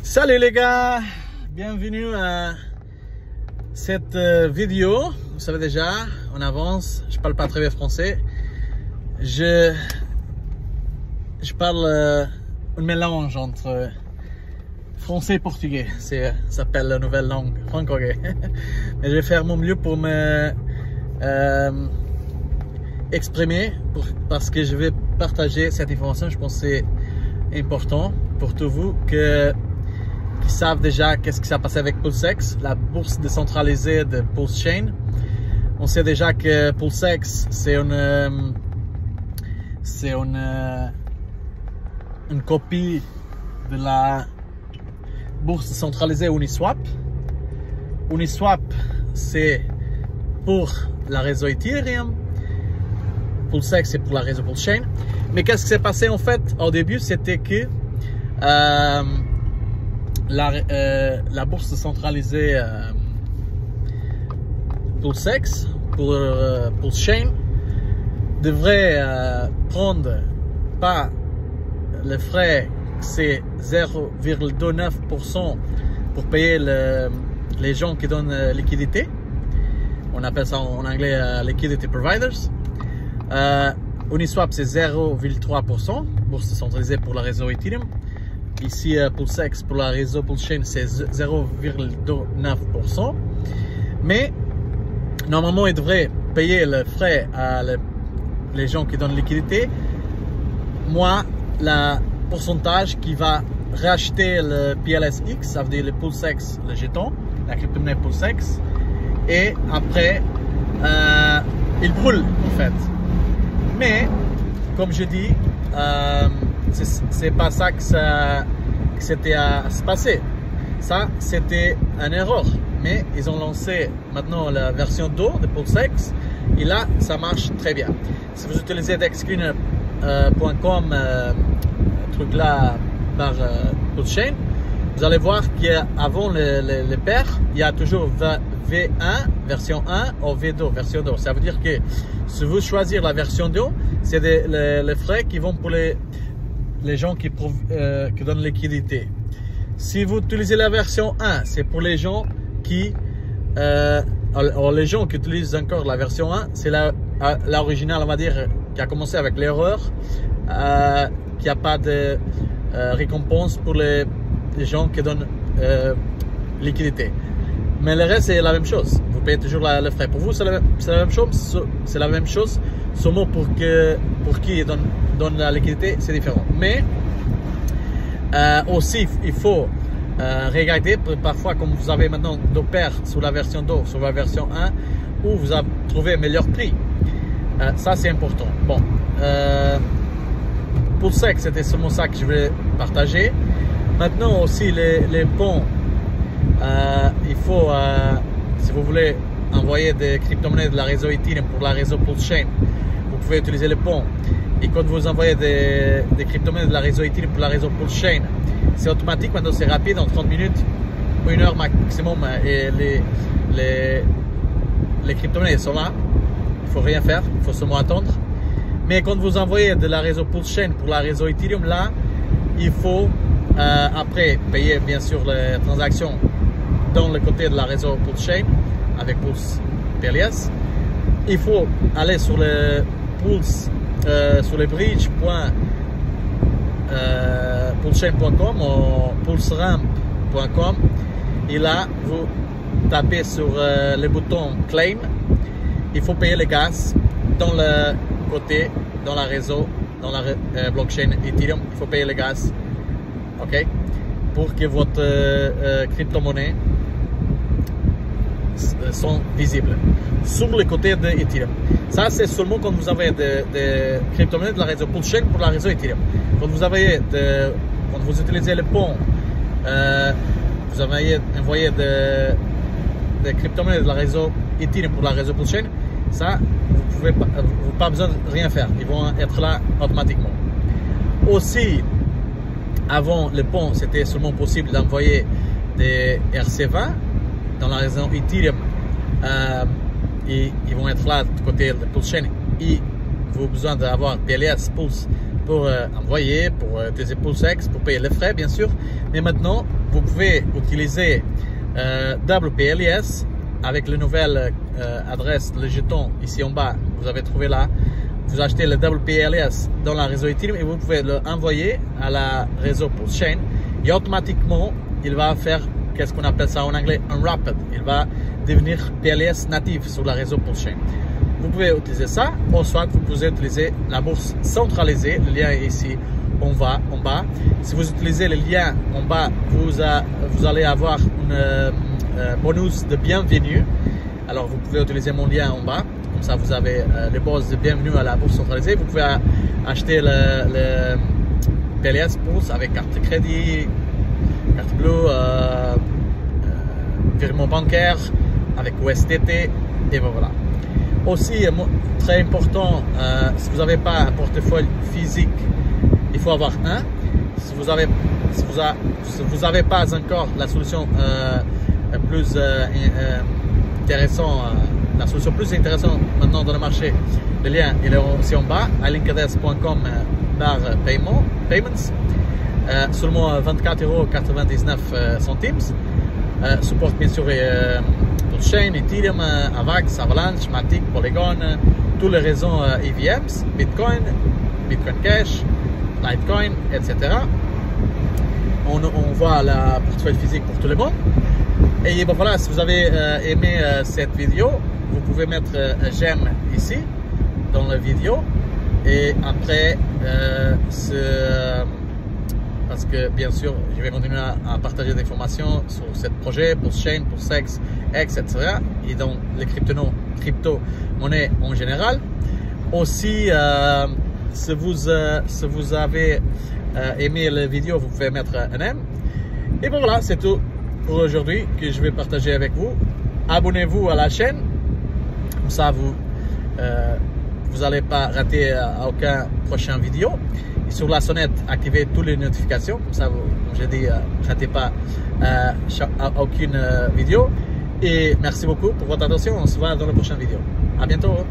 Salut les gars, bienvenue à cette vidéo. Vous savez déjà, on avance, je parle pas très bien français. Je parle un mélange entre français et portugais. Ça s'appelle la nouvelle langue franco-gay. Mais je vais faire mon mieux pour me exprimer parce que je vais partager cette information. Je pense que c'est important pour tous vous qui savent déjà qu'est-ce qui s'est passé avec PulseX, la bourse décentralisée de PulseChain. On sait déjà que PulseX c'est une copie de la bourse décentralisée Uniswap. Uniswap c'est pour la réseau Ethereum, PulseX c'est pour la réseau PulseChain. Mais qu'est-ce qui s'est passé en fait au début, c'était que la bourse décentralisée PulseX pour PulseChain devrait prendre pas le frais, c'est 0,29% pour payer les gens qui donnent liquidité. On appelle ça en anglais liquidity providers. Uniswap c'est 0,3%, bourse décentralisée pour le réseau Ethereum. Ici PulseX pour la réseau PulseChain c'est 0,9%. Mais normalement il devrait payer le frais à les gens qui donnent liquidité. Moi, le pourcentage qui va racheter le PLSX, ça veut dire le PulseX, le jeton, la crypto-monnaie PulseX. Et après, il brûle en fait. Mais, comme je dis, c'est pas ça que c'était à se passer. Ça, c'était une erreur. Mais ils ont lancé maintenant la version 2 de PulseX. Et là, ça marche très bien. Si vous utilisez dexscreener.com, truc là par PulseChain, vous allez voir qu'avant les paires, il y a toujours V1 version 1 ou V2 version 2. Ça veut dire que si vous choisissez la version 2, c'est les frais qui vont pour les gens qui donnent liquidité. Si vous utilisez la version 1, c'est pour les gens qui les gens qui utilisent encore la version 1, c'est l'original, on va dire, qui a commencé avec l'erreur, qui a pas de récompense pour les gens qui donnent liquidité. Mais le reste c'est la même chose. Vous payez toujours le frais. Pour vous c'est la même chose. C'est la même chose. Seulement pour qui donne la liquidité c'est différent. Mais aussi il faut regarder parfois comme vous avez maintenant deux paires sur la version 2, sur la version 1 où vous avez trouvé un meilleur prix. Ça c'est important. Bon, pour ça que c'était seulement ça que je voulais partager. Maintenant aussi les ponts. Il faut, si vous voulez envoyer des crypto-monnaies de la réseau Ethereum pour la réseau PulseChain, vous pouvez utiliser le pont. Et quand vous envoyez des crypto-monnaies de la réseau Ethereum pour la réseau PulseChain, c'est automatique, maintenant c'est rapide, en 30 minutes, 1 heure maximum, et les crypto-monnaies sont là. Il ne faut rien faire, il faut seulement attendre. Mais quand vous envoyez de la réseau PulseChain pour la réseau Ethereum, là, il faut après payer bien sûr les transactions dans le côté de la réseau PulseChain avec Pulse PLS. Il faut aller sur le Pulse, sur le bridge.pulsechain.com ou pulseramp.com et là vous tapez sur le bouton Claim. Il faut payer le gaz dans le côté, dans la réseau, dans la blockchain Ethereum. Il faut payer le gaz, ok, pour que votre crypto-monnaie sont visibles sur le côté de Ethereum. Ça c'est seulement quand vous avez des crypto-monnaies de la réseau PulseChain pour la réseau Ethereum. Quand vous utilisez le pont, vous avez envoyé des crypto-monnaies de la réseau Ethereum pour la réseau PulseChain, ça vous n'avez pas besoin de rien faire, ils vont être là automatiquement. Aussi, avant le pont, c'était seulement possible d'envoyer des RC20 dans la région Ethereum. Et ils vont être là du côté de PulseChain. Et vous avez besoin d'avoir PLS Pulse pour envoyer, pour utiliser PulseX, pour payer les frais bien sûr. Mais maintenant, vous pouvez utiliser WPLS avec la nouvelle adresse, le jeton ici en bas, vous avez trouvé là. Vous achetez le WPLS dans la réseau Ethereum et vous pouvez l'envoyer à la réseau Pulse Chain et automatiquement il va faire qu'est-ce qu'on appelle ça en anglais unwrapped. Il va devenir PLS natif sur la réseau Pulse Chain. Vous pouvez utiliser ça, ou soit vous pouvez utiliser la bourse centralisée. Le lien est ici en bas. Si vous utilisez le lien en bas, vous allez avoir un bonus de bienvenue. Alors vous pouvez utiliser mon lien en bas. Comme ça, vous avez les bonus de bienvenue à la bourse centralisée. Vous pouvez acheter le PLS Pulse avec carte de crédit, carte bleue, virement bancaire, avec USDT, et voilà. Aussi, très important, si vous n'avez pas un portefeuille physique, il faut avoir un. Si vous n'avez pas encore la solution plus intéressante, la solution plus intéressante maintenant dans le marché, le lien il est aussi en bas, à linkades.com/payments. Seulement 24,99 €. Supporte bien sûr Pulse Chain, Ethereum, Avax, Avalanche, Matic, Polygon, tous les réseaux EVMs, Bitcoin, Bitcoin Cash, Litecoin, etc. On voit la portefeuille physique pour tout le monde. Et bon, voilà, si vous avez aimé cette vidéo, vous pouvez mettre j'aime ici dans la vidéo. Et après, parce que bien sûr, je vais continuer à partager des informations sur ce projet, pour Chain, pour Sex, etc. Et donc les crypto-monnaies en général. Aussi, si vous avez aimé la vidéo, vous pouvez mettre un aime. Et bon voilà, c'est tout pour aujourd'hui que je vais partager avec vous. Abonnez-vous à la chaîne, comme ça vous n'allez pas rater aucun prochain vidéo. Et sur la sonnette, activez toutes les notifications, comme ça, comme j'ai dit, ne ratez pas aucune vidéo. Et merci beaucoup pour votre attention. On se voit dans la prochaine vidéo. À bientôt.